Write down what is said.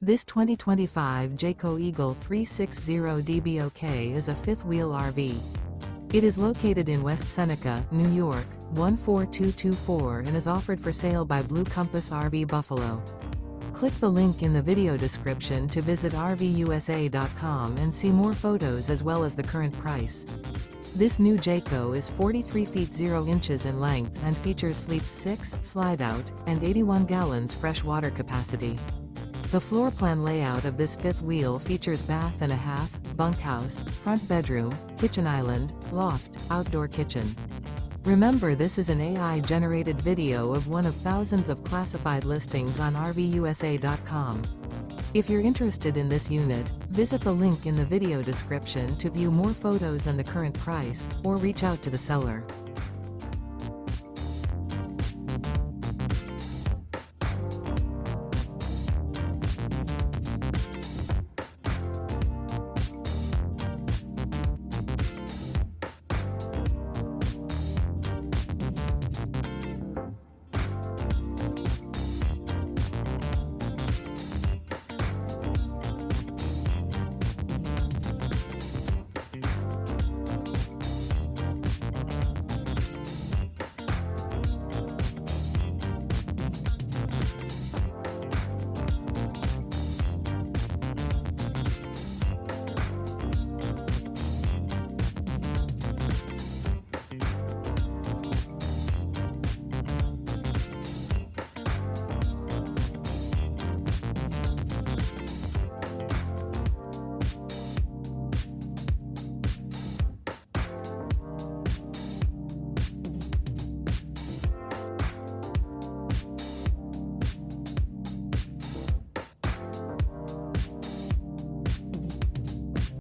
This 2025 Jayco Eagle 360DBOK is a fifth-wheel RV. It is located in West Seneca, New York, 14224 and is offered for sale by Blue Compass RV Buffalo. Click the link in the video description to visit RVUSA.com and see more photos as well as the current price. This new Jayco is 43 feet 0 inches in length and features sleeps 6, slide-out, and 81 gallons fresh water capacity. The floor plan layout of this fifth wheel features bath and a half, bunkhouse, front bedroom, kitchen island, loft, outdoor kitchen. Remember, this is an AI-generated video of one of thousands of classified listings on RVUSA.com. If you're interested in this unit, visit the link in the video description to view more photos and the current price, or reach out to the seller.